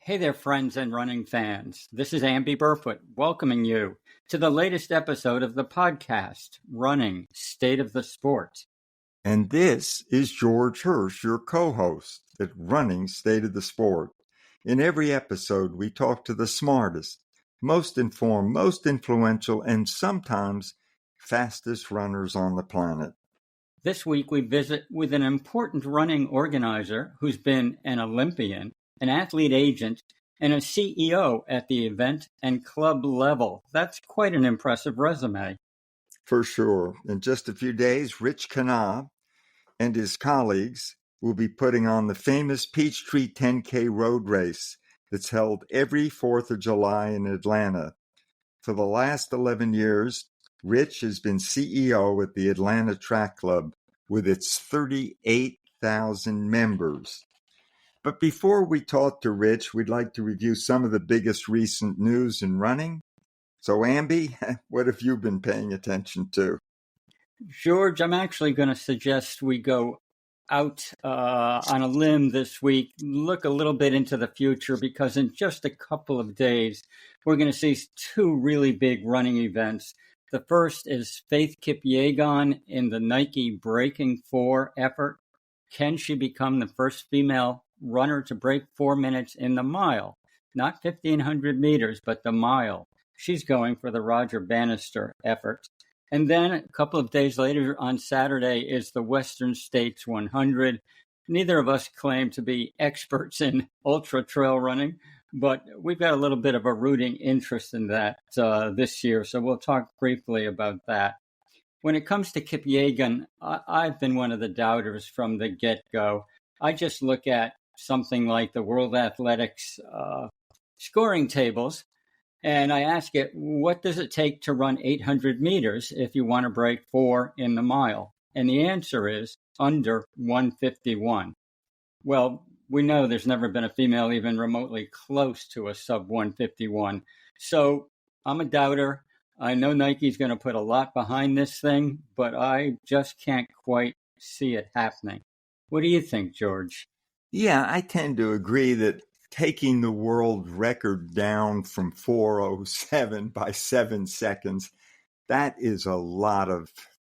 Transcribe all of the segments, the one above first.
Hey there, friends and running fans. This is Amby welcoming you to the latest episode of the podcast, Running State of the Sport. And this is George Hirsch, your co-host at Running State of the Sport. In every episode, we talk to the smartest, most informed, most influential, and sometimes fastest runners on the planet. This week, we visit with an important running organizer who's been an Olympian, an athlete agent, and a CEO at the event and club level. That's quite an impressive resume. For sure. In just a few days, Rich Kenah and his colleagues will be putting on the famous Peachtree 10K road race that's held every 4th of July in Atlanta. For the last 11 years, Rich has been CEO at the Atlanta Track Club with its 38,000 members. But before we talk to Rich, we'd like to review some of the biggest recent news in running. So, Amby, what have you been paying attention to? George, I'm actually going to suggest we go out on a limb this week, look a little bit into the future, because in just a couple of days, we're going to see two really big running events. The first is Faith Kipyegon in the Nike Breaking4 effort. Can she become the first female runner to break 4 minutes in the mile? Not 1,500 meters, but the mile. She's going for the Roger Bannister effort. And then a couple of days later on Saturday is the Western States 100. Neither of us claim to be experts in ultra trail running, but we've got a little bit of a rooting interest in that this year. So we'll talk briefly about that. When it comes to Kipyegon, I've been one of the doubters from the get-go. I just look at something like the World Athletics scoring tables, and I ask it, what does it take to run 800 meters if you want to break 4 in the mile? And the answer is under 151. Well, we know there's never been a female even remotely close to a sub 151. So I'm a doubter. I know Nike's going to put a lot behind this thing, but I just can't quite see it happening. What do you think, George? Yeah, I tend to agree that taking the world record down from 4:07 by 7 seconds, that is a lot of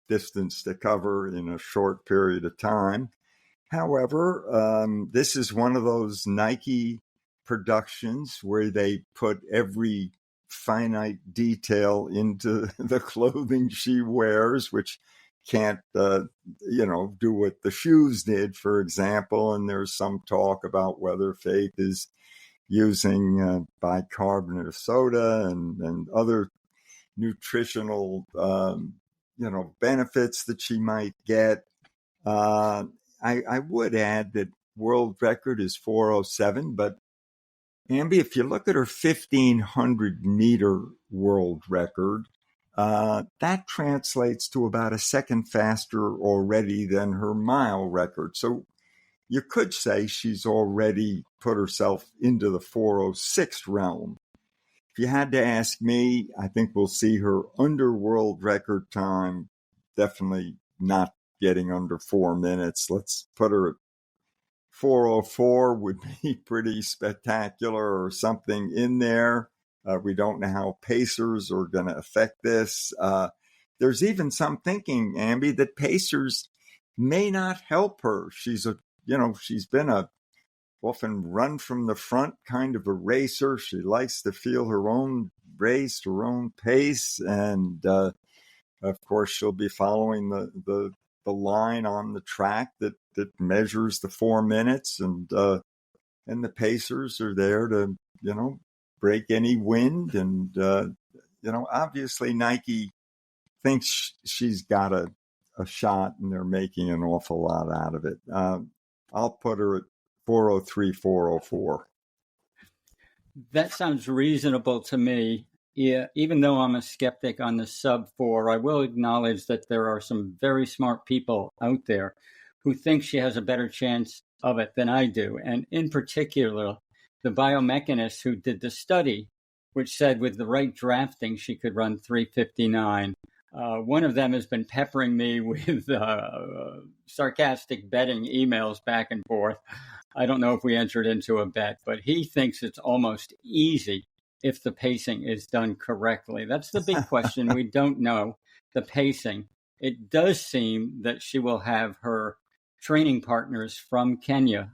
distance to cover in a short period of time. However, this is one of those Nike productions where they put every finite detail into the clothing she wears, which can't, do what the shoes did, for example. And there's some talk about whether Faith is using bicarbonate of soda and other nutritional, benefits that she might get. I would add that world record is 4:07, but Amby, if you look at her 1,500 meter world record, that translates to about a second faster already than her mile record. So you could say she's already put herself into the 4:06 realm. If you had to ask me, I think we'll see her under world record time, definitely not getting under 4 minutes. Let's put her at 4:04 would be pretty spectacular, or something in there. We don't know how pacers are going to affect this. There's even some thinking, Amby, that pacers may not help her. She's been a often run from the front kind of a racer. She likes to feel her own race, her own pace, and of course she'll be following the line on the track that measures the 4 minutes, and the pacers are there to break any wind, and obviously Nike thinks she's got a shot, and they're making an awful lot out of it. I'll put her at 4:03, 4:04. That sounds reasonable to me. Yeah, even though I'm a skeptic on the sub 4, I will acknowledge that there are some very smart people out there who think she has a better chance of it than I do. And in particular, the biomechanist who did the study, which said with the right drafting, she could run 3:59. One of them has been peppering me with sarcastic betting emails back and forth. I don't know if we entered into a bet, but he thinks it's almost easy if the pacing is done correctly. That's the big question. We don't know the pacing. It does seem that she will have her training partners from Kenya,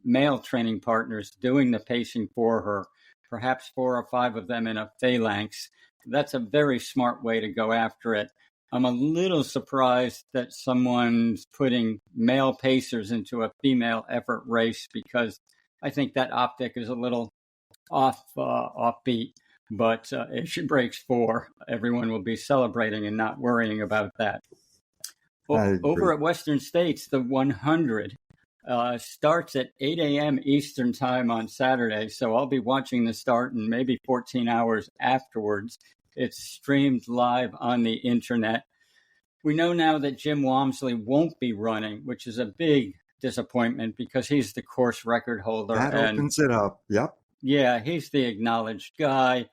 male training partners, doing the pacing for her, perhaps 4 or 5 of them in a phalanx. That's a very smart way to go after it. I'm a little surprised that someone's putting male pacers into a female effort race, because I think that optic is a little offbeat. But if she breaks 4, everyone will be celebrating and not worrying about that. I agree. Over at Western States, the 100 starts at 8 a.m. Eastern time on Saturday. So I'll be watching the start and maybe 14 hours afterwards. It's streamed live on the internet. We know now that Jim Walmsley won't be running, which is a big disappointment because he's the course record holder. That opens it up. Yep. Yeah, he's the acknowledged guy.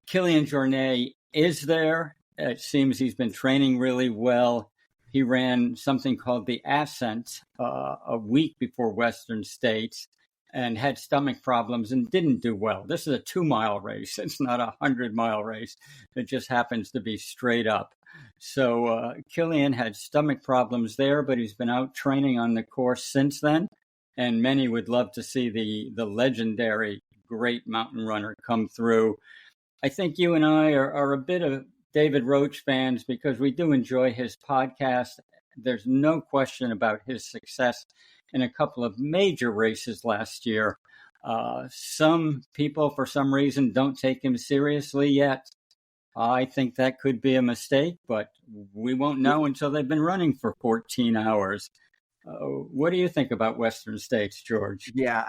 Kilian Jornet is there. It seems he's been training really well. He ran something called the Ascent a week before Western States and had stomach problems and didn't do well. This is a 2-mile race. It's not a 100-mile race. It just happens to be straight up. So Kilian had stomach problems there, but he's been out training on the course since then. And many would love to see the legendary great mountain runner come through. I think you and I are a bit of David Roach fans because we do enjoy his podcast. There's no question about his success in a couple of major races last year. Some people, for some reason, don't take him seriously yet. I think that could be a mistake, but we won't know until they've been running for 14 hours. What do you think about Western States, George? Yeah,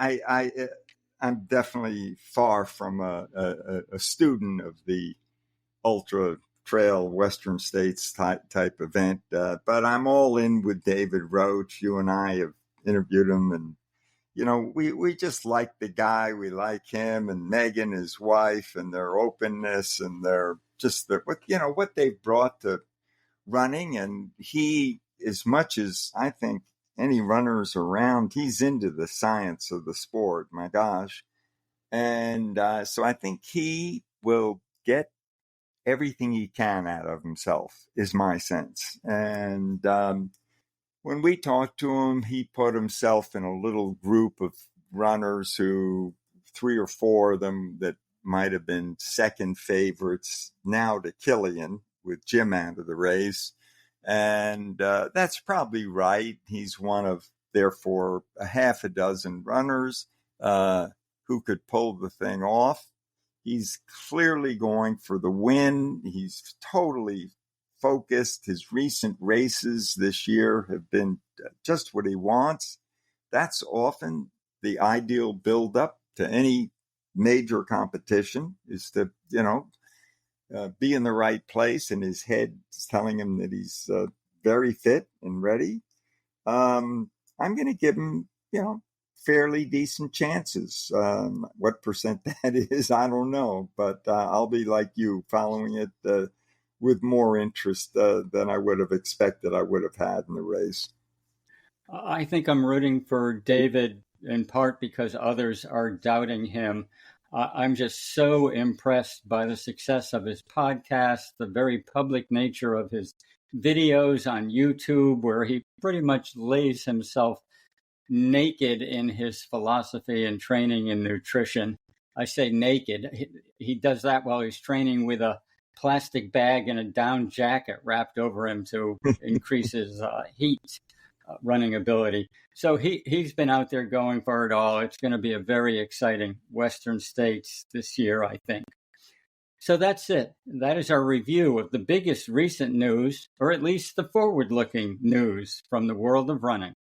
I'm definitely far from a student of the ultra trail Western States type event, but I'm all in with David Roach. You and I have interviewed him, and we just like the guy. We like him and Megan, his wife, and their openness and their just what they've brought to running. And he, as much as I think any runners around, he's into the science of the sport. My gosh. And so I think he will get everything he can out of himself, is my sense. And when we talked to him, he put himself in a little group of runners who 3 or 4 of them that might have been second favorites now to Kilian, with Jim out of the race. And that's probably right. He's one of, therefore, a half a dozen runners who could pull the thing off. He's clearly going for the win. He's totally focused. His recent races this year have been just what he wants. That's often the ideal build-up to any major competition, is to, be in the right place, and his head is telling him that he's very fit and ready. I'm going to give him, fairly decent chances. What percent that is, I don't know, but I'll be like you, following it with more interest than I would have expected I would have had in the race. I think I'm rooting for David in part because others are doubting him. I'm just so impressed by the success of his podcast, the very public nature of his videos on YouTube, where he pretty much lays himself naked in his philosophy and training and nutrition. I say naked. He does that while he's training with a plastic bag and a down jacket wrapped over him to increase his heat running ability. So he's been out there going for it all. It's going to be a very exciting Western States this year, I think. So that's it. That is our review of the biggest recent news, or at least the forward-looking news from the world of running.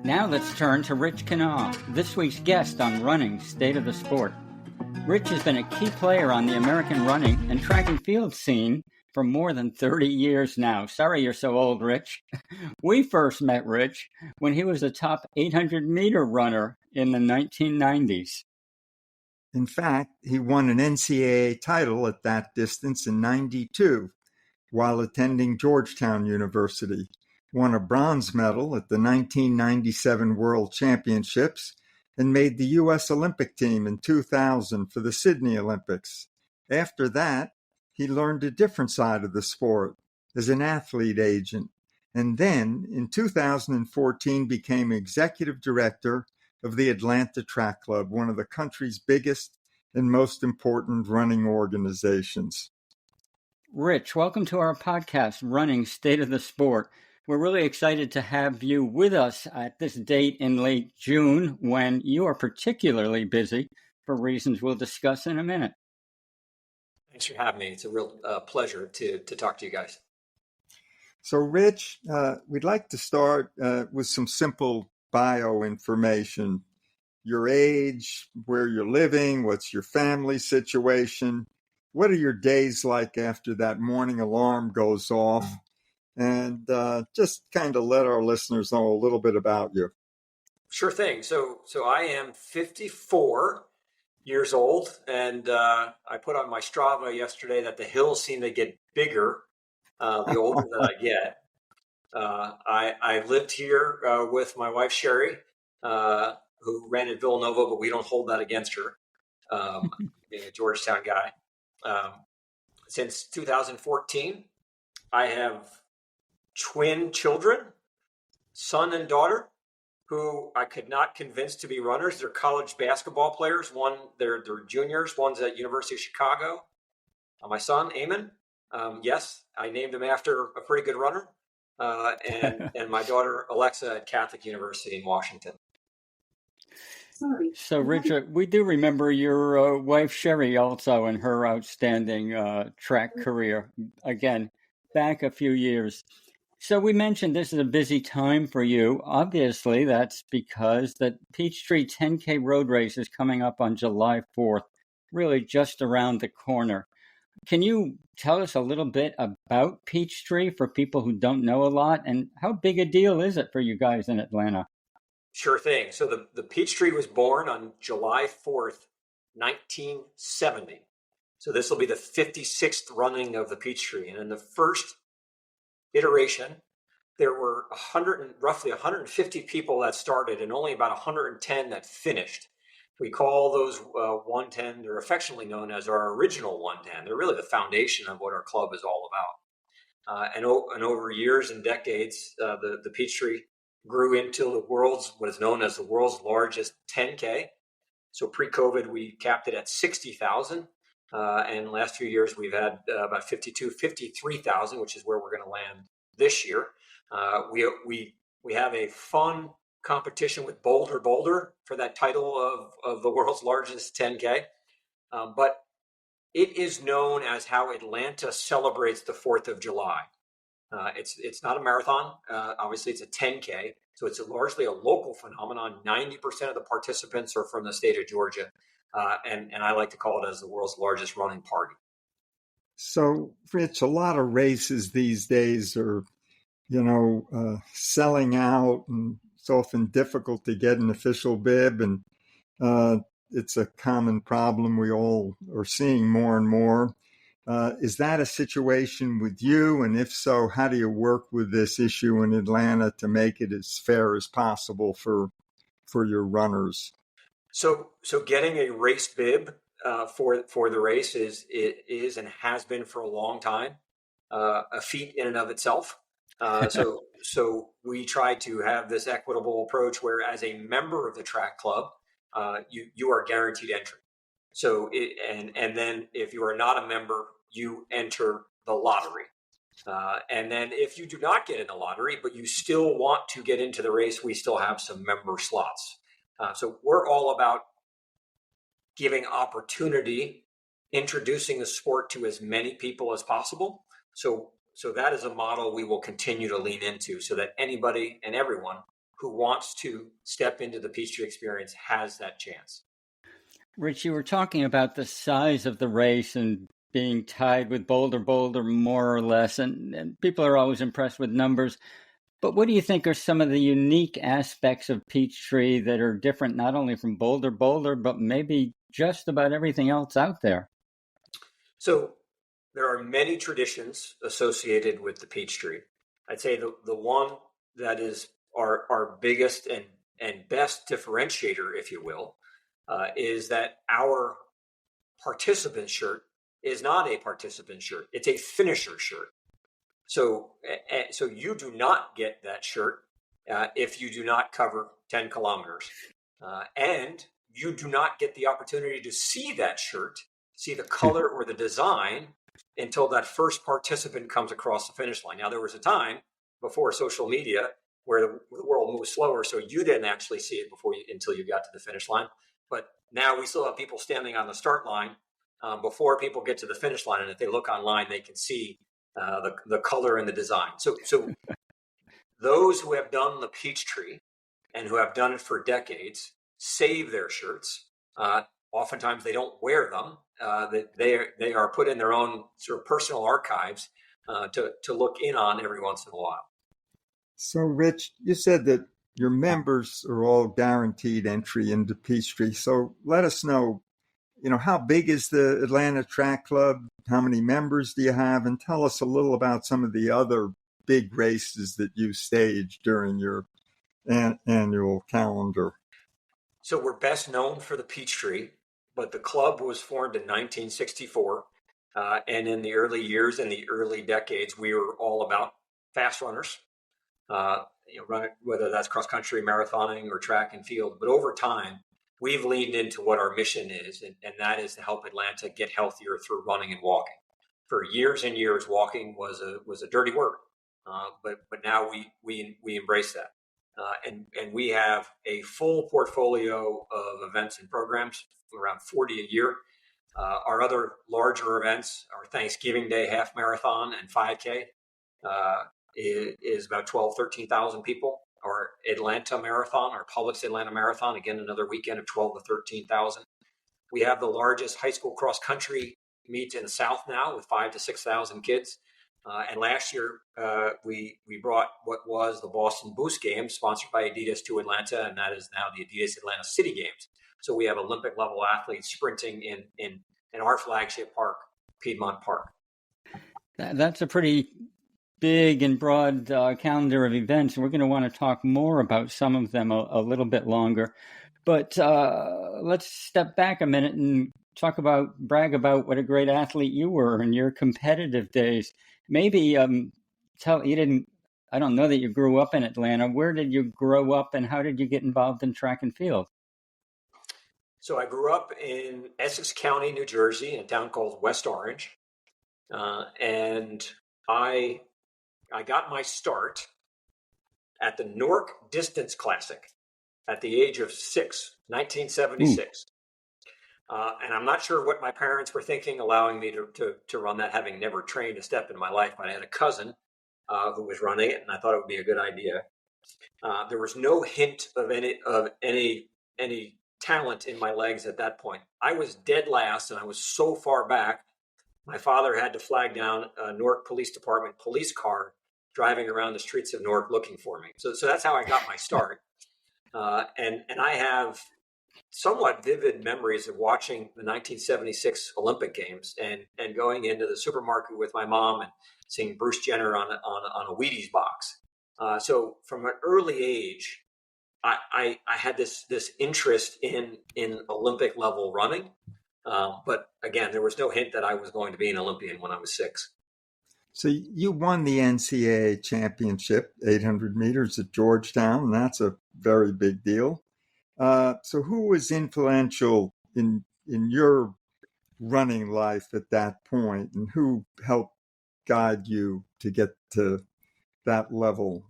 Now let's turn to Rich Kenah, this week's guest on Running State of the Sport. Rich has been a key player on the American running and track and field scene for more than 30 years now. Sorry you're so old, Rich. We first met Rich when he was a top 800-meter runner in the 1990s. In fact, he won an NCAA title at that distance in '92 while attending Georgetown University. won a bronze medal at the 1997 World Championships, and made the U.S. Olympic team in 2000 for the Sydney Olympics. After that, he learned a different side of the sport as an athlete agent, and then in 2014 became executive director of the Atlanta Track Club, one of the country's biggest and most important running organizations. Rich, welcome to our podcast, Running State of the Sport. We're really excited to have you with us at this date in late June when you are particularly busy for reasons we'll discuss in a minute. Thanks for having me. It's a real pleasure to talk to you guys. So, Rich, we'd like to start with some simple bio information. Your age, where you're living, what's your family situation, what are your days like after that morning alarm goes off, and just kind of let our listeners know a little bit about you. Sure thing. So I am 54 years old, and I put on my Strava yesterday that the hills seem to get bigger the older that I get. I lived here with my wife, Sherry, who ran at Villanova, but we don't hold that against her, being a Georgetown guy. Since 2014, I have twin children, son and daughter, who I could not convince to be runners. They're college basketball players. They're juniors. One's at University of Chicago. My son, Eamon, yes, I named him after a pretty good runner. And my daughter, Alexa, at Catholic University in Washington. So, Richard, we do remember your wife, Sherry, also in her outstanding track career. Again, back a few years. So we mentioned this is a busy time for you. Obviously, that's because the Peachtree 10K road race is coming up on July 4th, really just around the corner. Can you tell us a little bit about Peachtree for people who don't know a lot, and how big a deal is it for you guys in Atlanta? Sure thing. So the Peachtree was born on July 4th, 1970. So this will be the 56th running of the Peachtree. And in the first iteration, there were roughly 150 people that started and only about 110 that finished. We call those 110, they're affectionately known as our original 110. They're really the foundation of what our club is all about. And over years and decades, the Peachtree grew into what is known as the world's largest 10K. So pre-COVID, we capped it at 60,000. And last few years, we've had about 53,000, which is where we're going to land this year. We have a fun competition with Boulder for that title of the world's largest 10K. But it is known as how Atlanta celebrates the 4th of July. It's not a marathon. Obviously, it's a 10K. So it's largely a local phenomenon. 90% of the participants are from the state of Georgia. And I like to call it as the world's largest running party. So, Rich, a lot of races these days are, selling out, and it's often difficult to get an official bib. And it's a common problem we all are seeing more and more. Is that a situation with you? And if so, how do you work with this issue in Atlanta to make it as fair as possible for your runners? So getting a race bib for the race is and has been for a long time a feat in and of itself. So we try to have this equitable approach where, as a member of the track club, you are guaranteed entry. So and then if you are not a member, you enter the lottery. And then if you do not get in the lottery, but you still want to get into the race, we still have some member slots. So we're all about giving opportunity, introducing the sport to as many people as possible. So that is a model we will continue to lean into so that anybody and everyone who wants to step into the Peachtree experience has that chance. Rich, you were talking about the size of the race and being tied with Boulder, more or less, and people are always impressed with numbers. But what do you think are some of the unique aspects of Peachtree that are different not only from Boulder, but maybe just about everything else out there? So there are many traditions associated with the Peachtree. I'd say the one that is our biggest and best differentiator, if you will, is that our participant shirt is not a participant shirt. It's a finisher shirt. So you do not get that shirt if you do not cover 10 kilometers. And you do not get the opportunity to see that shirt, see the color or the design until that first participant comes across the finish line. Now, there was a time before social media where the world moved slower, so you didn't actually see it until you got to the finish line. But now we still have people standing on the start line before people get to the finish line, and if they look online, they can see the color and the design. So those who have done the Peachtree and who have done it for decades save their shirts. Oftentimes they don't wear them. That they are put in their own sort of personal archives to look in on every once in a while. So, Rich, you said that your members are all guaranteed entry into Peachtree. So let us know, how big is the Atlanta Track Club? How many members do you have? And tell us a little about some of the other big races that you stage during your annual calendar. So we're best known for the Peachtree, but the club was formed in 1964. And in the early years, in the early decades, we were all about fast runners, whether that's cross country, marathoning, or track and field. But over time, we've leaned into what our mission is, and that is to help Atlanta get healthier through running and walking. For years and years, walking was a dirty word, but now we embrace that. And we have a full portfolio of events and programs, around 40 a year. Our other larger events are Thanksgiving Day half marathon and 5K is about 13,000 people. Our Atlanta Marathon, our Publix Atlanta Marathon, again, another weekend of 12 to 13,000. We have the largest high school cross country meet in the South now with 5,000 to 6,000 kids. And last year, we brought what was the Boston Boost Games, sponsored by Adidas, to Atlanta, and that is now the Adidas Atlanta City Games. So we have Olympic level athletes sprinting in our flagship park, Piedmont Park. That's a pretty big and broad calendar of events. We're going to want to talk more about some of them a little bit longer. But let's step back a minute and brag about what a great athlete you were in your competitive days. Maybe I don't know that you grew up in Atlanta. Where did you grow up and how did you get involved in track and field? So I grew up in Essex County, New Jersey, in a town called West Orange. And I got my start at the Newark Distance Classic at the age of 6, 1976. And I'm not sure what my parents were thinking, allowing me to run that, having never trained a step in my life. But I had a cousin who was running it, and I thought it would be a good idea. There was no hint of any talent in my legs at that point. I was dead last, and I was so far back. My father had to flag down a Newark Police Department police car driving around the streets of Newark looking for me. So that's how I got my start. And I have somewhat vivid memories of watching the 1976 Olympic Games and going into the supermarket with my mom and seeing Bruce Jenner on a Wheaties box. So from an early age, I had this interest in Olympic level running. But again, there was no hint that I was going to be an Olympian when I was 6. So you won the NCAA championship, 800 meters at Georgetown, and that's a very big deal. So who was influential in your running life at that point, and who helped guide you to get to that level?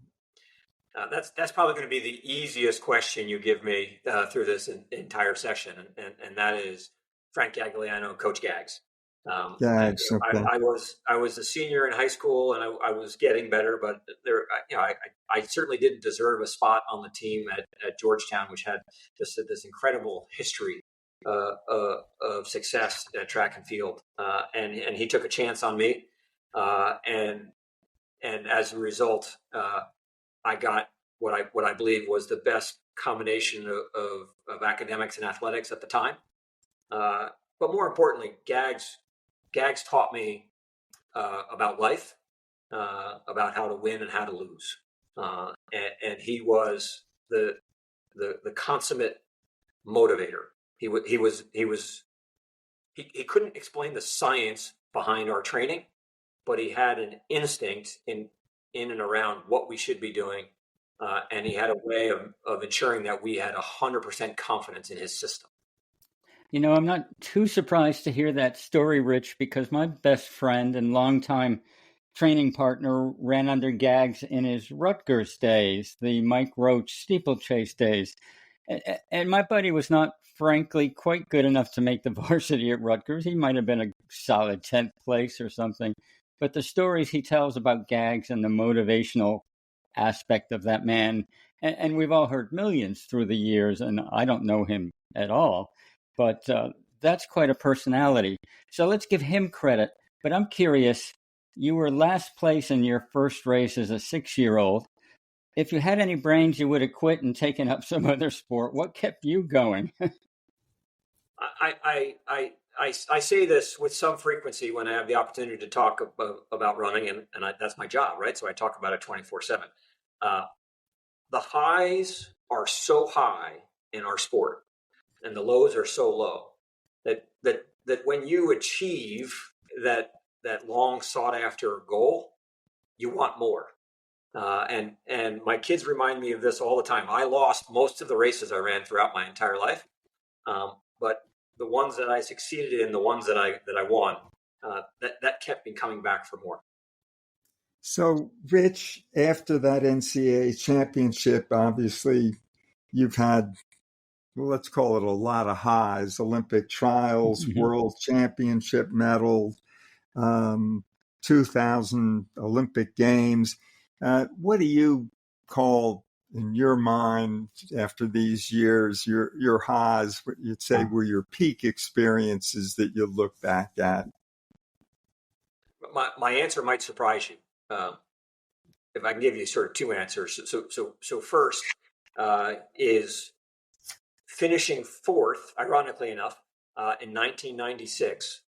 That's probably going to be the easiest question you give me through this entire session, and that is Frank Gagliano, Coach Gags. Gags. Okay. I was a senior in high school, and I was getting better, but I certainly didn't deserve a spot on the team at Georgetown, which had just this incredible history of success at track and field. And he took a chance on me, and as a result, I got what I believe was the best combination of academics and athletics at the time. But more importantly, Gags taught me about life, about how to win and how to lose. And he was the consummate motivator. He couldn't explain the science behind our training, but he had an instinct in and around what we should be doing, and he had a way of ensuring that we had 100% confidence in his system. I'm not too surprised to hear that story, Rich, because my best friend and longtime training partner ran under gags in his Rutgers days, the Mike Roach steeplechase days. And my buddy was not, frankly, quite good enough to make the varsity at Rutgers. He might have been a solid 10th place or something. But the stories he tells about gags and the motivational aspect of that man, and we've all heard millions through the years, and I don't know him at all, but that's quite a personality. So let's give him credit. But I'm curious, you were last place in your first race as a 6-year-old. If you had any brains, you would have quit and taken up some other sport. What kept you going? I say this with some frequency when I have the opportunity to talk about running, and that's my job, right? So I talk about it 24/7. The highs are so high in our sport, and the lows are so low that when you achieve that long sought after goal, you want more. And my kids remind me of this all the time. I lost most of the races I ran throughout my entire life, but the ones that I succeeded in, the ones that I won, that kept me coming back for more. So, Rich, after that NCAA championship, obviously you've had, well, let's call it a lot of highs: Olympic trials, world championship medal, 2000 Olympic Games. What do you call, in your mind, after these years, your highs, what you'd say were your peak experiences that you look back at? My answer might surprise you. If I can give you sort of two answers. So first is finishing fourth, ironically enough, in 1996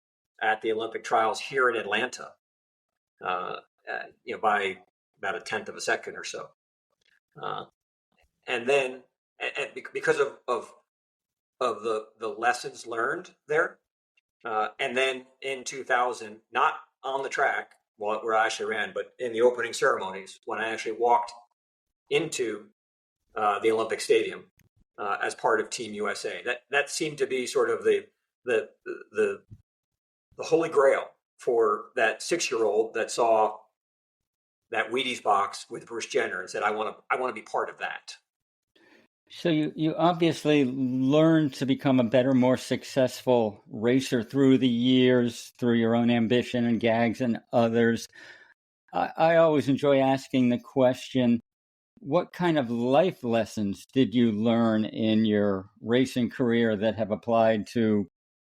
at the Olympic trials here in Atlanta, by about a tenth of a second or so. And then, because of the lessons learned there, and then in 2000, not on the track where I actually ran, but in the opening ceremonies when I actually walked into the Olympic Stadium as part of Team USA. That seemed to be sort of the holy grail for that 6-year-old that saw that Wheaties box with Bruce Jenner and said, I want to be part of that. So you obviously learned to become a better, more successful racer through the years, through your own ambition and gags and others. I always enjoy asking the question, what kind of life lessons did you learn in your racing career that have applied to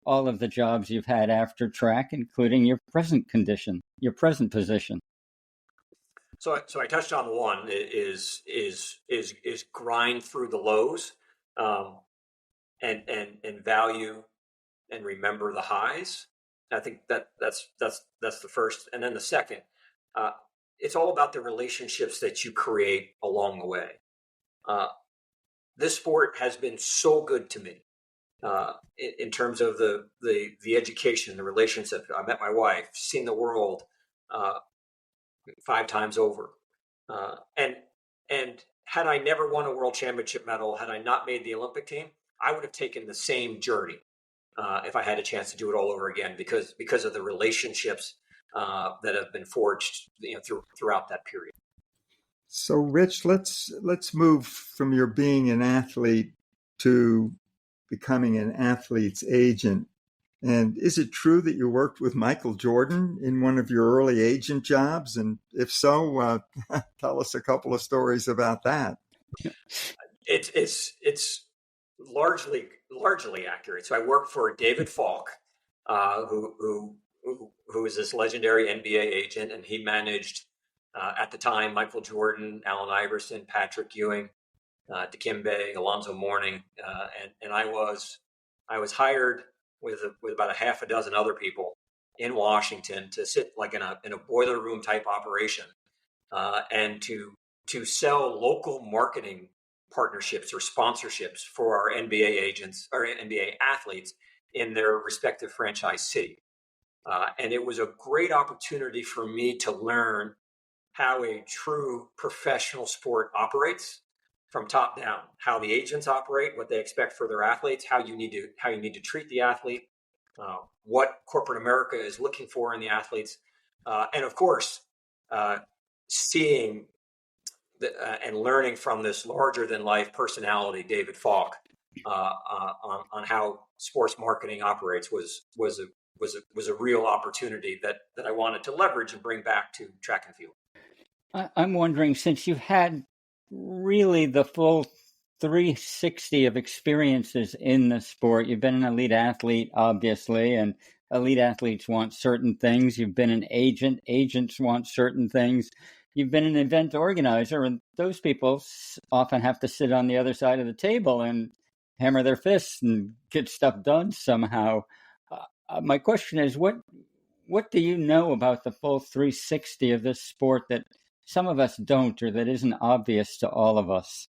all of the jobs you've had after track, including your present condition, your present position? So I touched on one is grind through the lows, and value and remember the highs. I think that's the first, and then the second, it's all about the relationships that you create along the way. This sport has been so good to me in terms of the education, the relationship. I met my wife, seen the world 5 times over, and had I never won a world championship medal, had I not made the Olympic team, I would have taken the same journey if I had a chance to do it all over again, because of the relationships that have been forged throughout that period. So, Rich, let's move from your being an athlete to becoming an athlete's agent. And is it true that you worked with Michael Jordan in one of your early agent jobs? And if so, tell us a couple of stories about that. It's largely accurate. So I worked for David Falk, who is this legendary NBA agent, and he managed at the time Michael Jordan, Allen Iverson, Patrick Ewing, Dikembe, Alonzo Mourning, and I was hired with about a half a dozen other people in Washington to sit like in a boiler room type operation, and to sell local marketing partnerships or sponsorships for our NBA agents or NBA athletes in their respective franchise city. And it was a great opportunity for me to learn how a true professional sport operates from top down, how the agents operate, what they expect for their athletes, how you need to treat the athlete, what corporate America is looking for in the athletes, and of course, seeing and learning from this larger than life personality, David Falk, on how sports marketing operates was a real opportunity that I wanted to leverage and bring back to track and field. I'm wondering, since you've had really the full 360 of experiences in the sport, you've been an elite athlete, obviously, and elite athletes want certain things. You've been an agent, agents want certain things. You've been an event organizer, and those people often have to sit on the other side of the table and hammer their fists and get stuff done somehow. My question is, what do you know about the full 360 of this sport that some of us don't, or that isn't obvious to all of us?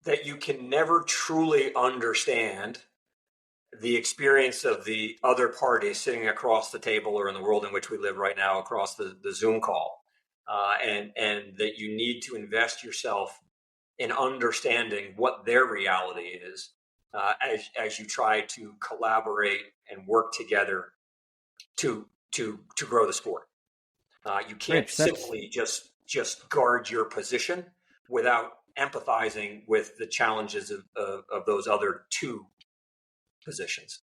That you can never truly understand the experience of the other party sitting across the table, or in the world in which we live right now, across the Zoom call. And that you need to invest yourself in understanding what their reality is, as you try to collaborate and work together to grow the sport. You can't simply just guard your position without empathizing with the challenges of those other two positions.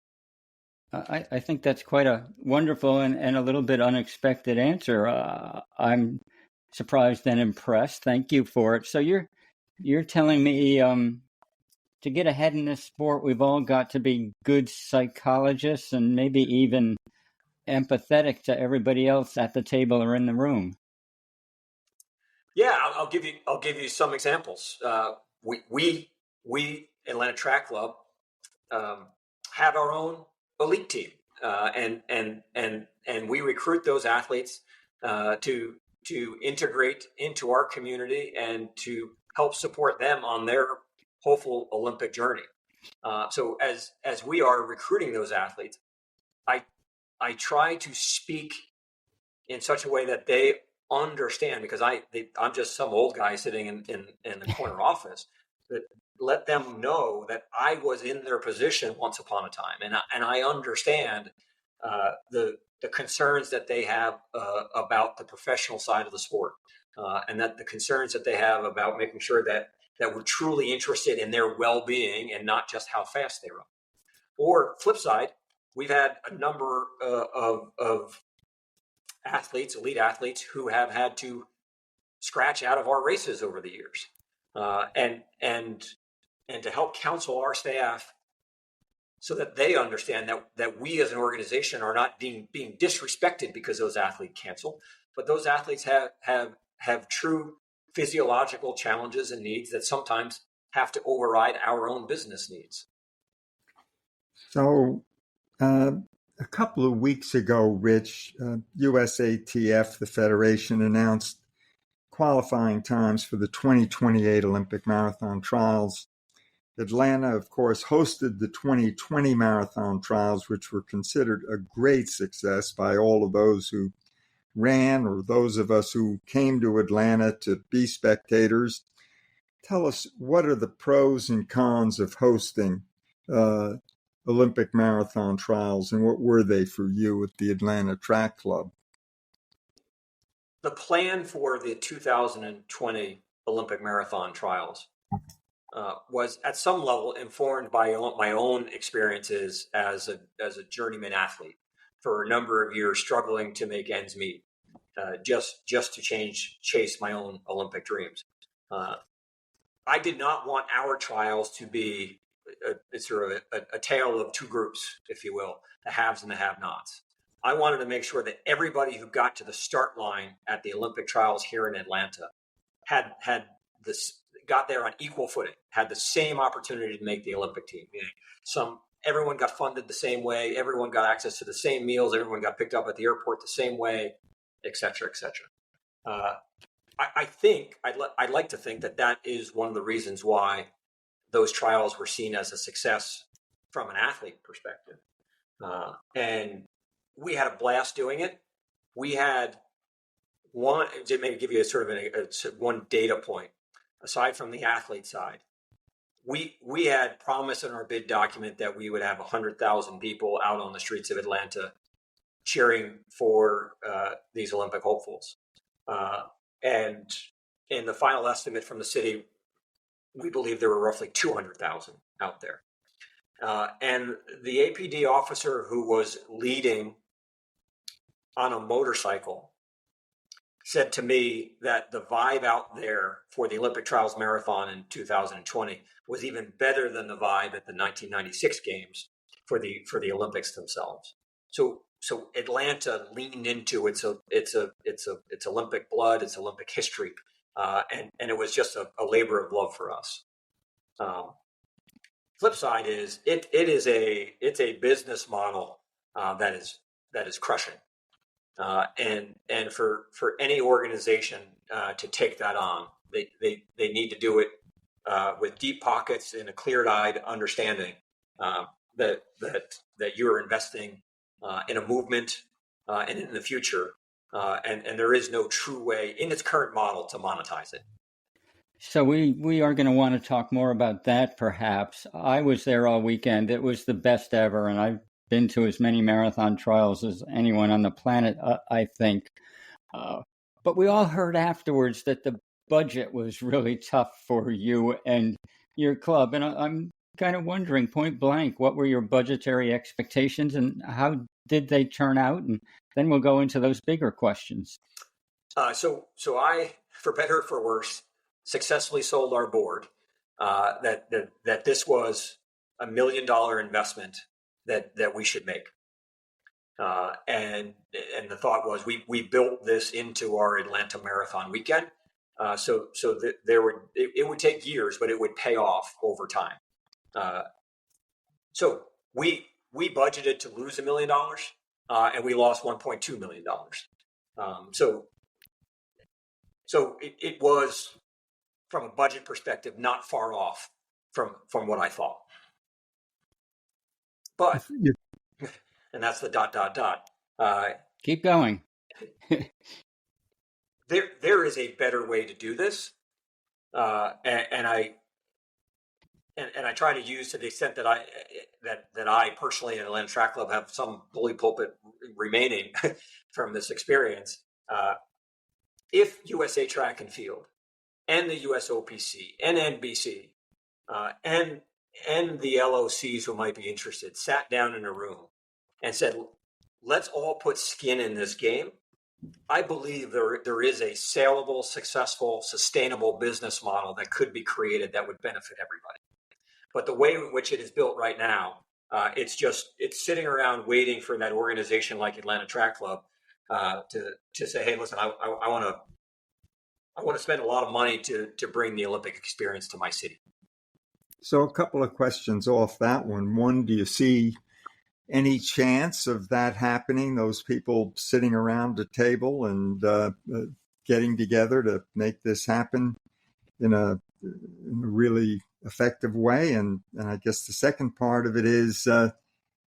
I think that's quite a wonderful and a little bit unexpected answer. I'm surprised and impressed. Thank you for it. So you're telling me to get ahead in this sport, we've all got to be good psychologists and maybe even empathetic to everybody else at the table or in the room. Yeah, I'll give you some examples. We Atlanta Track Club have our own elite team, and we recruit those athletes to integrate into our community and to help support them on their hopeful Olympic journey. So as we are recruiting those athletes, I try to speak in such a way that they understand, because I'm just some old guy sitting in the corner office, that let them know that I was in their position once upon a time, and I understand the concerns that they have about the professional side of the sport, and that the concerns that they have about making sure that we're truly interested in their well-being and not just how fast they run. Or flip side, we've had a number of athletes, elite athletes, who have had to scratch out of our races over the years, and to help counsel our staff so that they understand that we as an organization are not being disrespected because those athletes cancel, but those athletes have true physiological challenges and needs that sometimes have to override our own business needs. So a couple of weeks ago, Rich, USATF, the federation, announced qualifying times for the 2028 Olympic marathon trials. Atlanta, of course, hosted the 2020 marathon trials, which were considered a great success by all of those who ran or those of us who came to Atlanta to be spectators. Tell us, what are the pros and cons of hosting Olympic marathon trials, and what were they for you at the Atlanta Track Club? The plan for the 2020 Olympic marathon trials was at some level informed by my own experiences as a journeyman athlete for a number of years, struggling to make ends meet, just to chase my own Olympic dreams. I did not want our trials to be a tale of two groups, if you will, the haves and the have-nots. I wanted to make sure that everybody who got to the start line at the Olympic trials here in Atlanta got there on equal footing, had the same opportunity to make the Olympic team. Some everyone got funded the same way. Everyone got access to the same meals. Everyone got picked up at the airport the same way, et cetera, et cetera. I'd like to think that is one of the reasons why those trials were seen as a success from an athlete perspective. And we had a blast doing it. We had one, to maybe give you a sort of one data point, aside from the athlete side. We had promised in our bid document that we would have 100,000 people out on the streets of Atlanta cheering for these Olympic hopefuls. And in the final estimate from the city, we believe there were roughly 200,000 out there. And the APD officer who was leading on a motorcycle said to me that the vibe out there for the Olympic Trials Marathon in 2020 was even better than the vibe at the 1996 games for the Olympics themselves. So Atlanta leaned into its Olympic blood, its Olympic history, and it was just a labor of love for us. Flip side is it's a business model that is crushing, and for any organization to take that on, they need to do it with deep pockets and a clear-eyed understanding that you're investing in a movement and in the future, and there is no true way in its current model to monetize it. So we are going to want to talk more about that, perhaps. I was there all weekend. It was the best ever, and I've been to as many marathon trials as anyone on the planet, I think. But we all heard afterwards that the budget was really tough for you and your club. And I'm kind of wondering, point blank, what were your budgetary expectations and how did they turn out? And then we'll go into those bigger questions. So I, for better or for worse, successfully sold our board that this was $1 million investment that we should make. And the thought was we built this into our Atlanta Marathon weekend. So that it would take years, but it would pay off over time. So we budgeted to lose $1 million, and we lost $1.2 million. So it was, from a budget perspective, not far off from what I thought. But, and that's the ... Keep going. There is a better way to do this, and I try to use, to the extent that I personally at Atlanta Track Club have some bully pulpit remaining from this experience. If USA Track and Field and the US OPC and NBC and the LOCs who might be interested sat down in a room and said, let's all put skin in this game, I believe there is a saleable, successful, sustainable business model that could be created that would benefit everybody. But the way in which it is built right now, it's sitting around waiting for that organization like Atlanta Track Club to say, hey, listen, I want to spend a lot of money to bring the Olympic experience to my city. So a couple of questions off that one. One, do you see any chance of that happening, those people sitting around a table and getting together to make this happen in a really effective way? And I guess the second part of it is,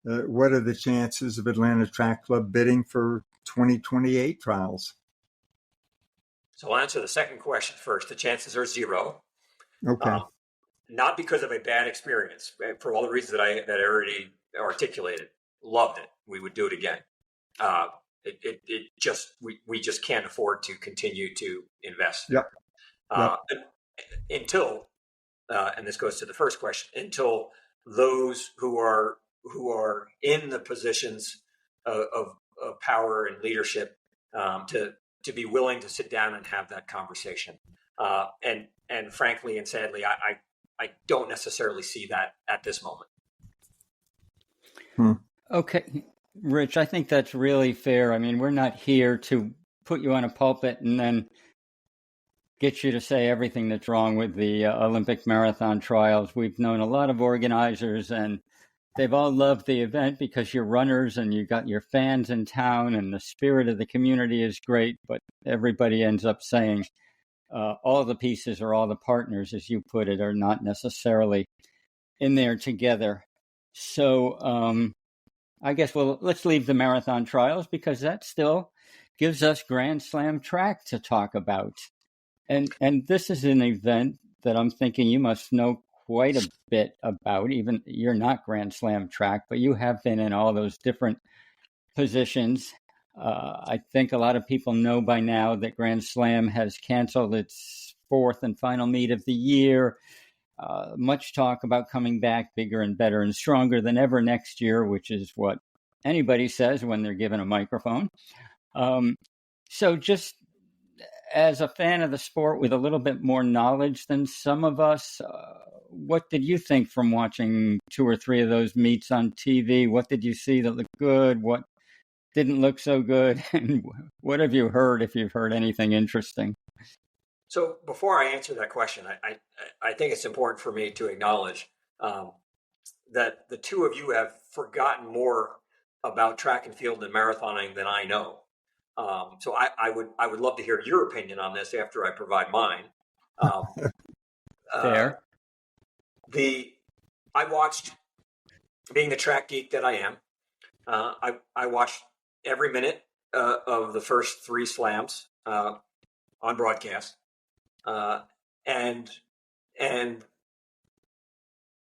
what are the chances of Atlanta Track Club bidding for 2028 trials? So I'll answer the second question first. The chances are zero. Okay. Not because of a bad experience, for all the reasons that I already articulated. Loved it. We would do it again. We just can't afford to continue to invest. Yep. Until, and this goes to the first question, until those who are in the positions of power and leadership to be willing to sit down and have that conversation. And frankly and sadly, I don't necessarily see that at this moment. Okay, Rich, I think that's really fair. I mean, we're not here to put you on a pulpit and then get you to say everything that's wrong with the Olympic marathon trials. We've known a lot of organizers, and they've all loved the event because you're runners and you got your fans in town and the spirit of the community is great. But everybody ends up saying all the pieces or all the partners, as you put it, are not necessarily in there together. So I guess let's leave the marathon trials because that still gives us Grand Slam track to talk about. And this is an event that I'm thinking you must know quite a bit about. Even you're not Grand Slam track, but you have been in all those different positions. I think a lot of people know by now that Grand Slam has canceled its fourth and final meet of the year. Much talk about coming back bigger and better and stronger than ever next year, which is what anybody says when they're given a microphone. So just as a fan of the sport with a little bit more knowledge than some of us, what did you think from watching 2 or 3 of those meets on TV? What did you see that looked good? What didn't look so good? And what have you heard, if you've heard anything interesting? So before I answer that question, I think it's important for me to acknowledge that the two of you have forgotten more about track and field and marathoning than I know. So I would love to hear your opinion on this after I provide mine. Fair. I watched, being the track geek that I am, I watched every minute of the first 3 slams on broadcast, and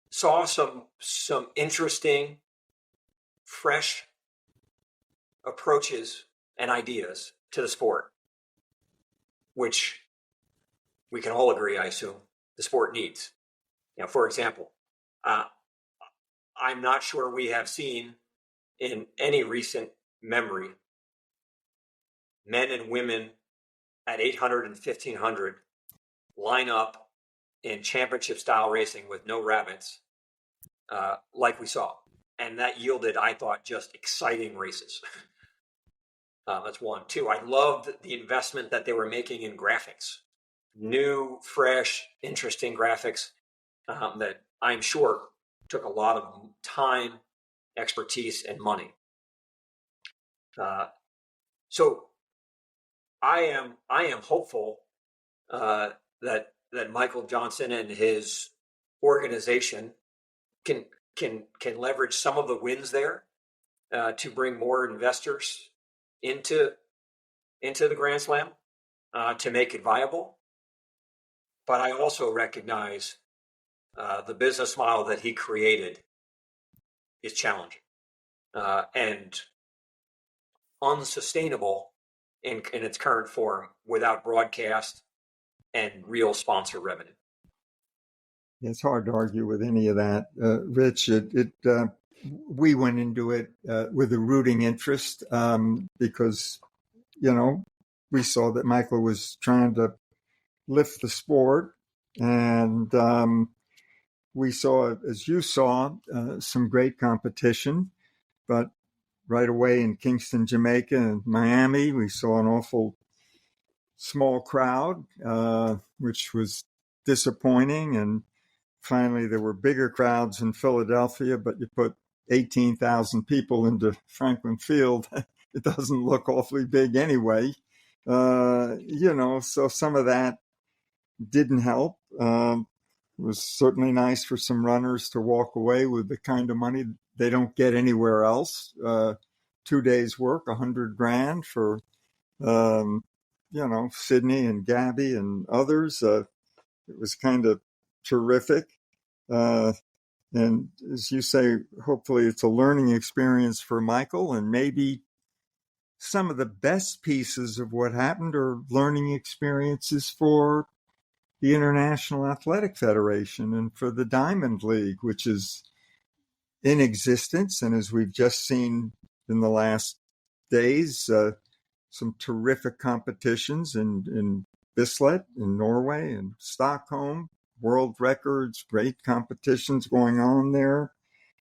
saw some interesting, fresh approaches and ideas to the sport, which we can all agree, I assume, the sport needs. For example, I'm not sure we have seen in any recent memory men and women at 800 and 1500 line up in championship style racing with no rabbits like we saw. And that yielded, I thought, just exciting races. That's one. 2, I loved the investment that they were making in graphics. New, fresh, interesting graphics that I'm sure took a lot of time, expertise, and money. So I am hopeful that Michael Johnson and his organization can leverage some of the wins there to bring more investors into the Grand Slam to make it viable. But I also recognize the business model that he created is challenging and unsustainable in its current form without broadcast and real sponsor revenue. It's hard to argue with any of that, Rich. We went into it with a rooting interest because, we saw that Michael was trying to lift the sport, and we saw, as you saw, some great competition. But right away in Kingston, Jamaica, and Miami, we saw an awful small crowd, which was disappointing. And finally, there were bigger crowds in Philadelphia, but you put 18,000 people into Franklin Field, it doesn't look awfully big anyway. So some of that didn't help. It was certainly nice for some runners to walk away with the kind of money they don't get anywhere else. 2 days work, $100,000 for, Sydney and Gabby and others. It was kind of terrific. And as you say, hopefully it's a learning experience for Michael, and maybe some of the best pieces of what happened are learning experiences for the International Athletic Federation and for the Diamond League, which is in existence. And as we've just seen in the last days, some terrific competitions in Bislett in Norway and Stockholm, world records, great competitions going on there.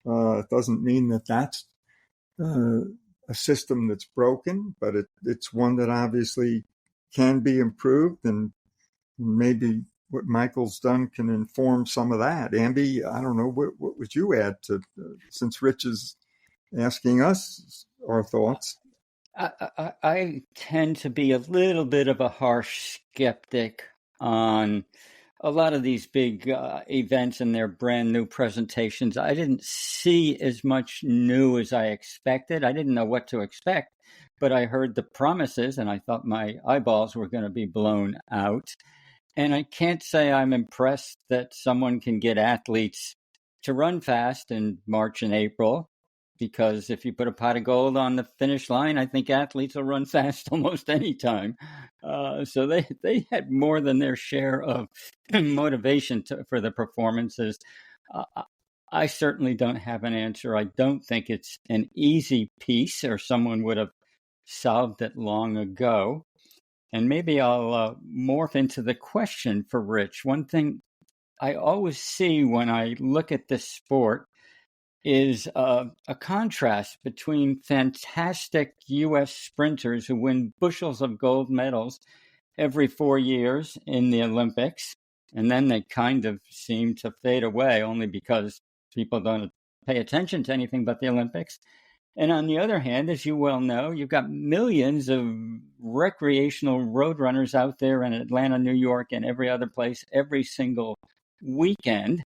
It doesn't mean that that's a system that's broken, but it's one that obviously can be improved, and maybe what Michael's done can inform some of that. Amby, I don't know, what would you add to, since Rich is asking us our thoughts? I tend to be a little bit of a harsh skeptic on a lot of these big events and their brand new presentations. I didn't see as much new as I expected. I didn't know what to expect, but I heard the promises and I thought my eyeballs were going to be blown out. And I can't say I'm impressed that someone can get athletes to run fast in March and April, because if you put a pot of gold on the finish line, I think athletes will run fast almost any time. So they had more than their share of motivation for the performances. I certainly don't have an answer. I don't think it's an easy piece, or someone would have solved it long ago. And maybe I'll morph into the question for Rich. One thing I always see when I look at this sport is a contrast between fantastic U.S. sprinters who win bushels of gold medals every 4 years in the Olympics, and then they kind of seem to fade away only because people don't pay attention to anything but the Olympics. And on the other hand, as you well know, you've got millions of recreational road runners out there in Atlanta, New York, and every other place every single weekend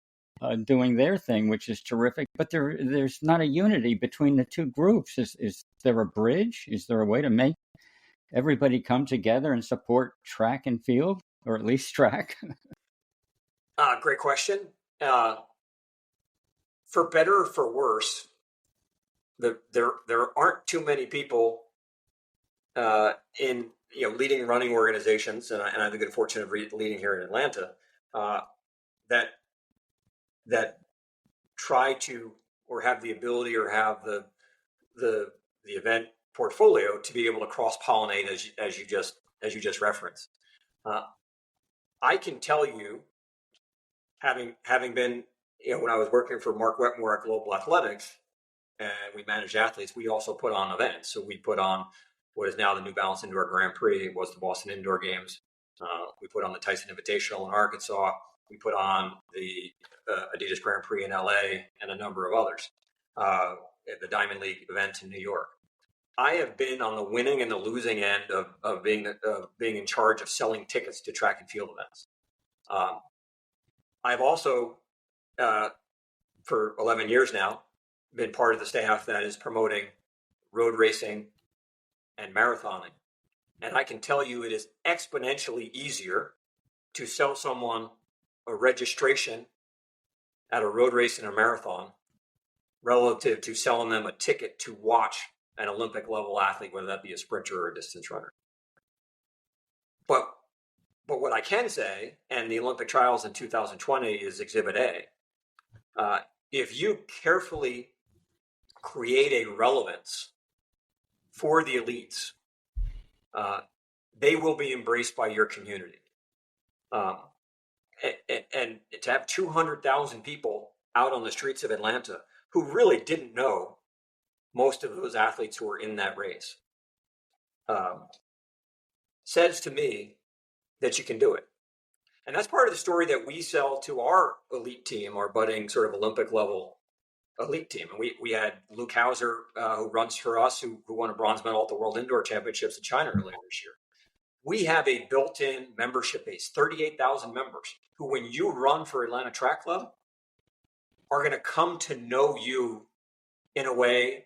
doing their thing, which is terrific. But there's not a unity between the two groups. Is there a bridge? Is there a way to make everybody come together and support track and field, or at least track? Great question. For better or for worse, there aren't too many people in leading running organizations, and I have the good fortune of leading here in Atlanta, that try to, or have the ability, or have the event portfolio to be able to cross pollinate as you just referenced. I can tell you, having been when I was working for Mark Wetmore at Global Athletics, and we managed athletes, we also put on events. So we put on what is now the New Balance Indoor Grand Prix. It was the Boston Indoor Games. We put on the Tyson Invitational in Arkansas. We put on the Adidas Grand Prix in LA, and a number of others. The Diamond League event in New York. I have been on the winning and the losing end of being in charge of selling tickets to track and field events. I've also, for 11 years now, been part of the staff that is promoting road racing and marathoning. And I can tell you it is exponentially easier to sell someone a registration at a road race and a marathon relative to selling them a ticket to watch an Olympic level athlete, whether that be a sprinter or a distance runner. But what I can say, and the Olympic trials in 2020 is Exhibit A, if you carefully create a relevance for the elites, they will be embraced by your community. And to have 200,000 people out on the streets of Atlanta who really didn't know most of those athletes who were in that race, says to me that you can do it. And that's part of the story that we sell to our elite team, our budding sort of Olympic level elite team. And we had Luke Hauser, who runs for us, who won a bronze medal at the World Indoor Championships in China earlier this year. We have a built-in membership base, 38,000 members, who, when you run for Atlanta Track Club, are going to come to know you in a way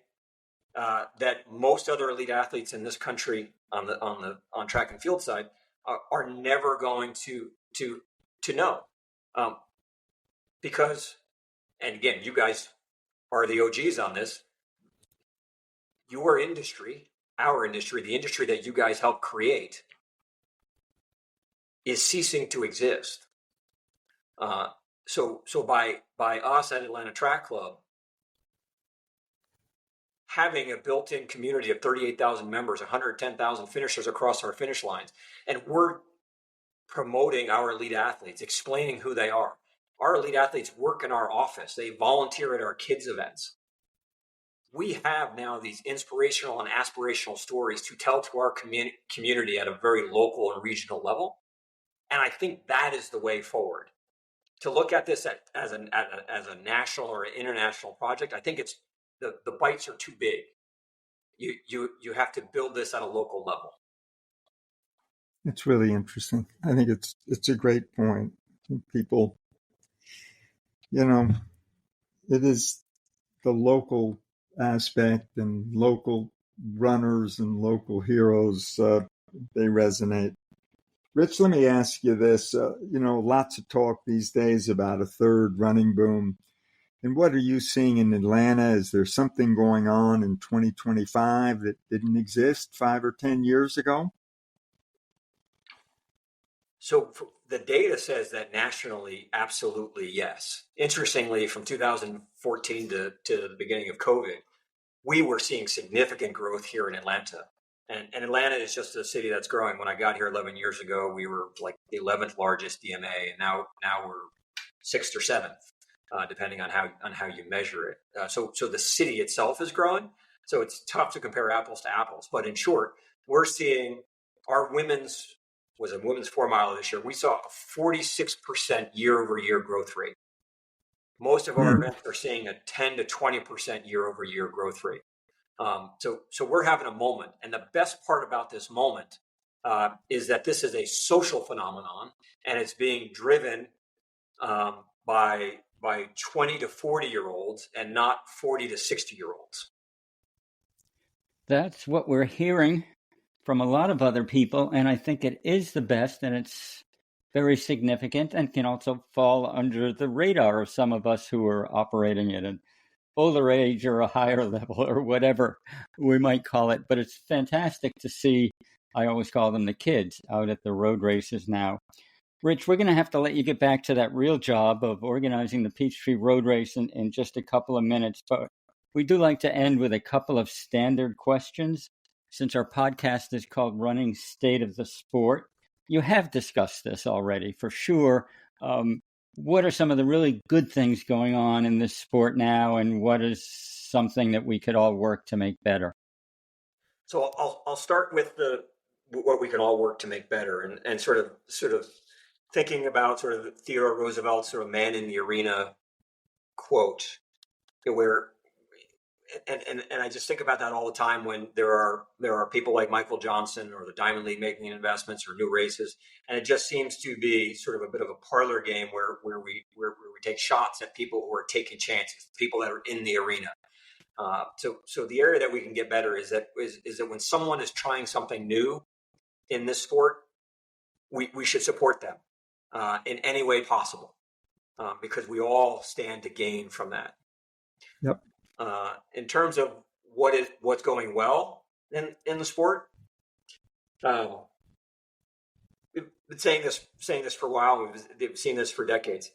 that most other elite athletes in this country on track and field side are never going to know, because, and again, you guys are the OGs on this. Your industry, our industry, the industry that you guys helped create, is ceasing to exist. So by us at Atlanta Track Club having a built-in community of 38,000 members, 110,000 finishers across our finish lines, and we're promoting our elite athletes, explaining who they are. Our elite athletes work in our office. They volunteer at our kids' events. We have now these inspirational and aspirational stories to tell to our community at a very local and regional level. And I think that is the way forward. To look at this as a national or an international project, I think it's the bites are too big. You have to build this at a local level. It's really interesting. I think it's a great point. People, it is the local aspect and local runners and local heroes. They resonate. Rich, let me ask you this. Lots of talk these days about a third running boom. And what are you seeing in Atlanta? Is there something going on in 2025 that didn't exist 5 or 10 years ago? So the data says that nationally, absolutely yes. Interestingly, from 2014 to the beginning of COVID, we were seeing significant growth here in Atlanta. And Atlanta is just a city that's growing. When I got here 11 years ago, we were like the 11th largest DMA, and now we're 6th or 7th, depending on how you measure it. So the city itself is growing. So it's tough to compare apples to apples. But in short, we're seeing our women's 4 mile this year. We saw a 46% year-over-year growth rate. Most of our events are seeing a 10 to 20% year-over-year growth rate. So we're having a moment. And the best part about this moment is that this is a social phenomenon, and it's being driven by 20 to 40-year-olds and not 40 to 60-year-olds. That's what we're hearing from a lot of other people, and I think it is the best, and it's very significant and can also fall under the radar of some of us who are operating at an older age or a higher level or whatever we might call it. But it's fantastic to see, I always call them the kids, out at the road races now. Rich, we're going to have to let you get back to that real job of organizing the Peachtree Road Race in just a couple of minutes, but we do like to end with a couple of standard questions. Since our podcast is called Running State of the Sport, you have discussed this already for sure. What are some of the really good things going on in this sport now, and what is something that we could all work to make better? So I'll start with what we can all work to make better, and sort of thinking about sort of Theodore Roosevelt's sort of "man in the arena" quote, where. And I just think about that all the time when there are people like Michael Johnson or the Diamond League making investments or new races, and it just seems to be sort of a bit of a parlor game where we take shots at people who are taking chances, people that are in the arena. So the area that we can get better is that when someone is trying something new in this sport, we should support them in any way possible, because we all stand to gain from that. Yep. In terms of what's going well in the sport, we've been saying this for a while. We've seen this for decades.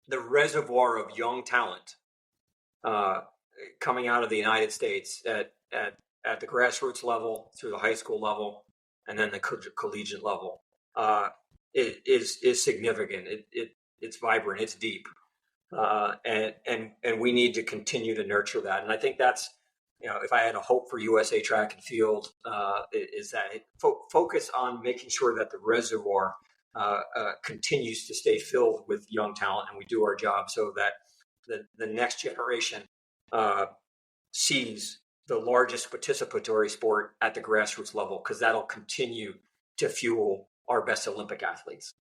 The reservoir of young talent coming out of the United States at the grassroots level, through the high school level, and then the collegiate level is significant. It's vibrant. It's deep. And we need to continue to nurture that. And I think that's, if I had a hope for USA Track and Field, is that focus on making sure that the reservoir continues to stay filled with young talent, and we do our job so that the next generation sees the largest participatory sport at the grassroots level, because that'll continue to fuel our best Olympic athletes.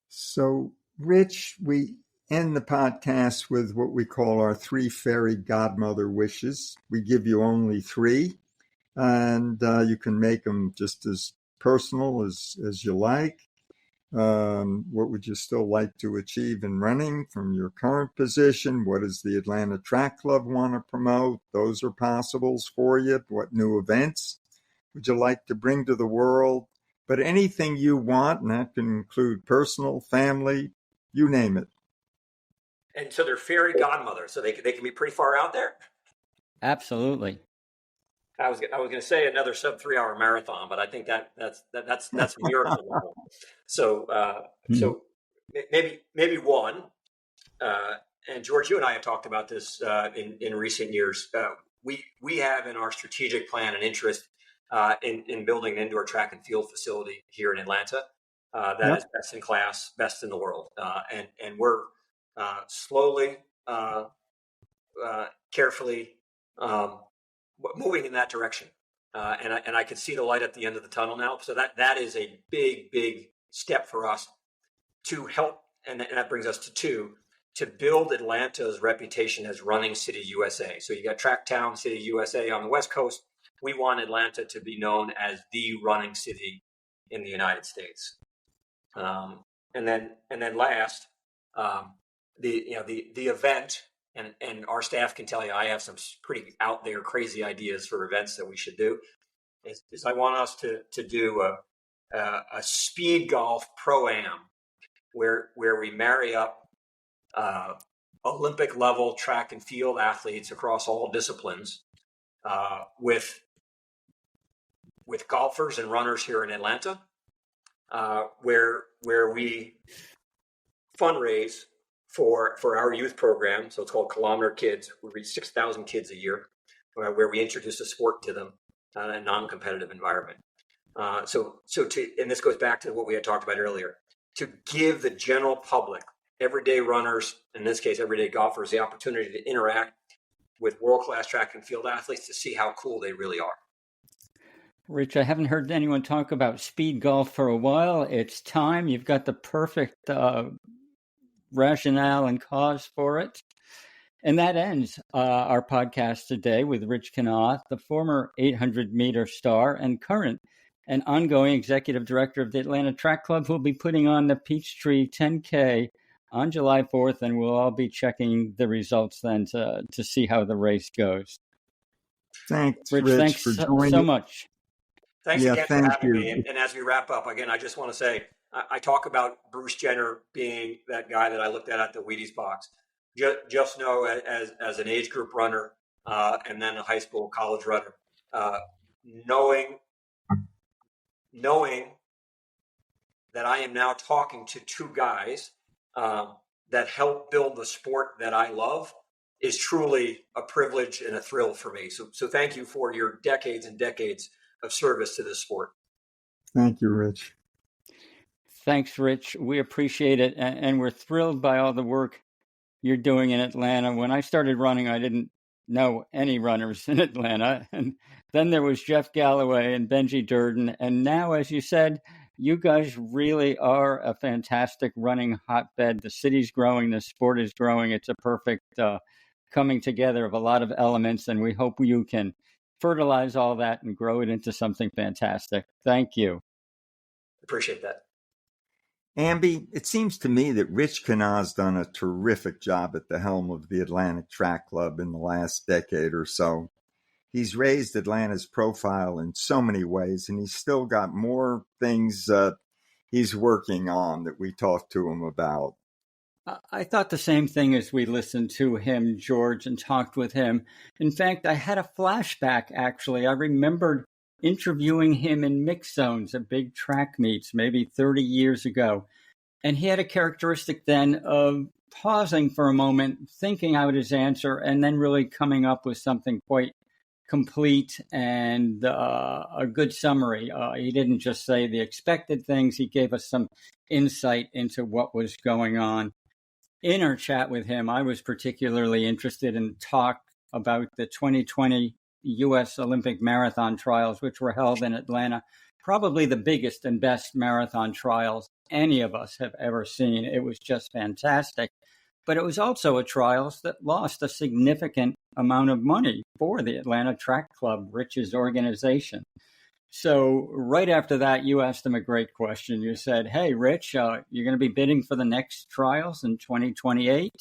So, Rich, we end the podcast with what we call our 3 fairy godmother wishes. We give you only 3, and you can make them just as personal as you like. What would you still like to achieve in running from your current position? What does the Atlanta Track Club want to promote? Those are possibles for you. What new events would you like to bring to the world? But anything you want, and that can include personal, family, you name it. And so they're fairy godmothers, so they can be pretty far out there. Absolutely. I was going to say another sub 3 hour marathon, but I think that's a miracle. So maybe one. And George, you and I have talked about this in recent years. We have in our strategic plan an interest in building an indoor track and field facility here in Atlanta that is best in class, best in the world. And we're slowly, carefully moving in that direction. And I can see the light at the end of the tunnel now. So that is a big step for us to help. And that brings us to two, to build Atlanta's reputation as running city USA. So you got Track Town City USA on the West Coast. We want Atlanta to be known as the running city in the United States. And then last, the event, and our staff can tell you, I have some pretty out there crazy ideas for events that we should do. Is I want us to do a speed golf pro-am where we marry up Olympic level track and field athletes across all disciplines with golfers and runners here in Atlanta, where we fundraise for our youth program. So it's called Kilometer Kids. We reach 6,000 kids a year, where we introduce a sport to them in a non-competitive environment. And this goes back to what we had talked about earlier, to give the general public, everyday runners, in this case, everyday golfers, the opportunity to interact with world-class track and field athletes to see how cool they really are. Rich, I haven't heard anyone talk about speed golf for a while. It's time. You've got the perfect rationale and cause for it. And that ends our podcast today with Rich Kenah, the former 800-meter star and current and ongoing executive director of the Atlanta Track Club, who will be putting on the Peachtree 10K on July 4th, and we'll all be checking the results then to see how the race goes. Thanks, Rich, thanks for joining so much. Thanks again for having me. And as we wrap up, again, I just want to say, I talk about Bruce Jenner being that guy that I looked at the Wheaties box. Just know, as an age group runner and then a high school, college runner, knowing that I am now talking to two guys that help build the sport that I love is truly a privilege and a thrill for me. So thank you for your decades and decades of service to this sport. Thank you, Rich. Thanks, Rich. We appreciate it. And we're thrilled by all the work you're doing in Atlanta. When I started running, I didn't know any runners in Atlanta. And then there was Jeff Galloway and Benji Durden. And now, as you said, you guys really are a fantastic running hotbed. The city's growing. The sport is growing. It's a perfect coming together of a lot of elements. And we hope you can fertilize all that and grow it into something fantastic. Thank you. Appreciate that. Amby, it seems to me that Rich Kenah's done a terrific job at the helm of the Atlanta Track Club in the last decade or so. He's raised Atlanta's profile in so many ways, and he's still got more things he's working on that we talked to him about. I thought the same thing as we listened to him, George, and talked with him. In fact, I had a flashback, actually. I remembered interviewing him in mixed zones at big track meets, maybe 30 years ago. And he had a characteristic then of pausing for a moment, thinking out his answer, and then really coming up with something quite complete and a good summary. He didn't just say the expected things. He gave us some insight into what was going on. In our chat with him, I was particularly interested in talk about the 2020 U.S. Olympic marathon trials, which were held in Atlanta, probably the biggest and best marathon trials any of us have ever seen. It was just fantastic. But it was also a trials that lost a significant amount of money for the Atlanta Track Club, Rich's organization. So right after that, you asked him a great question. You said, hey, Rich, you're going to be bidding for the next trials in 2028.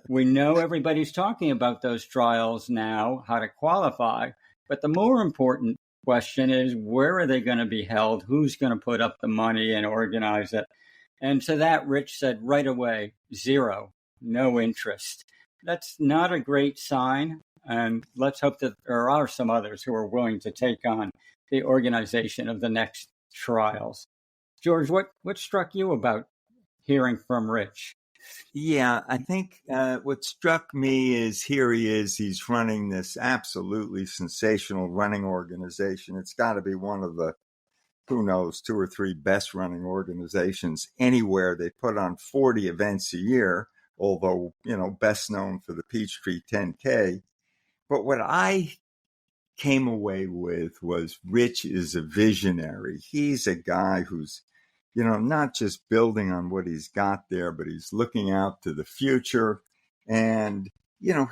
We know everybody's talking about those trials now, how to qualify. But the more important question is, where are they going to be held? Who's going to put up the money and organize it? And to that, Rich said right away, zero, no interest. That's not a great sign. And let's hope that there are some others who are willing to take on the organization of the next trials. George, what struck you about hearing from Rich? Yeah, I think what struck me is here he is. He's running this absolutely sensational running organization. It's got to be one of the, who knows, 2 or 3 best running organizations anywhere. They put on 40 events a year, although, best known for the Peachtree 10K. But what I came away with was Rich is a visionary. He's a guy who's, not just building on what he's got there, but he's looking out to the future. And,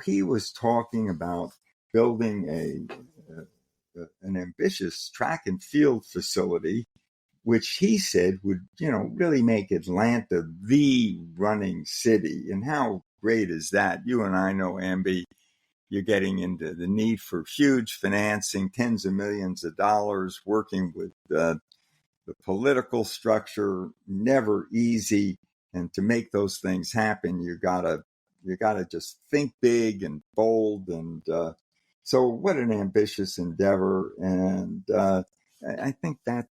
he was talking about building an ambitious track and field facility, which he said would, really make Atlanta the running city. And how great is that? You and I know, Amby, you're getting into the need for huge financing, tens of millions of dollars, working with the political structure, never easy. And to make those things happen, you gotta just think big and bold. And so, what an ambitious endeavor! And I think that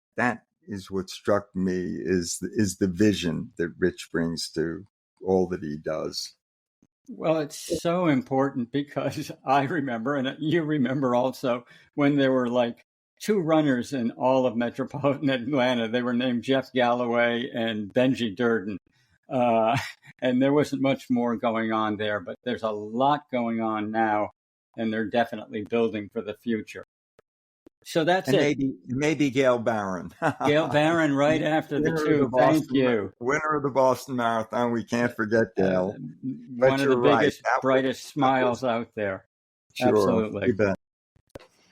is what struck me is the vision that Rich brings to all that he does. Well, it's so important because I remember, and you remember also, when there were like 2 runners in all of metropolitan Atlanta. They were named Jeff Galloway and Benji Durden. And there wasn't much more going on there, but there's a lot going on now, and they're definitely building for the future. So that's and it. Maybe Gail Barron. Gail Barron right after the 2. Thank you. Winner of the Boston Marathon. We can't forget Gail. One of the biggest, brightest smiles out there. Sure, absolutely. You bet.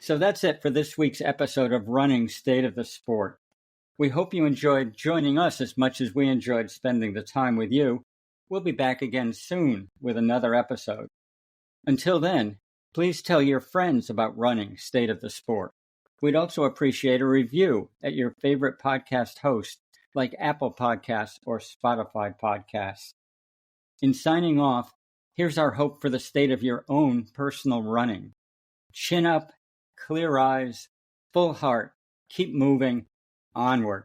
So that's it for this week's episode of Running State of the Sport. We hope you enjoyed joining us as much as we enjoyed spending the time with you. We'll be back again soon with another episode. Until then, please tell your friends about Running State of the Sport. We'd also appreciate a review at your favorite podcast host, like Apple Podcasts or Spotify Podcasts. In signing off, here's our hope for the state of your own personal running. Chin up, clear eyes, full heart, keep moving, onward.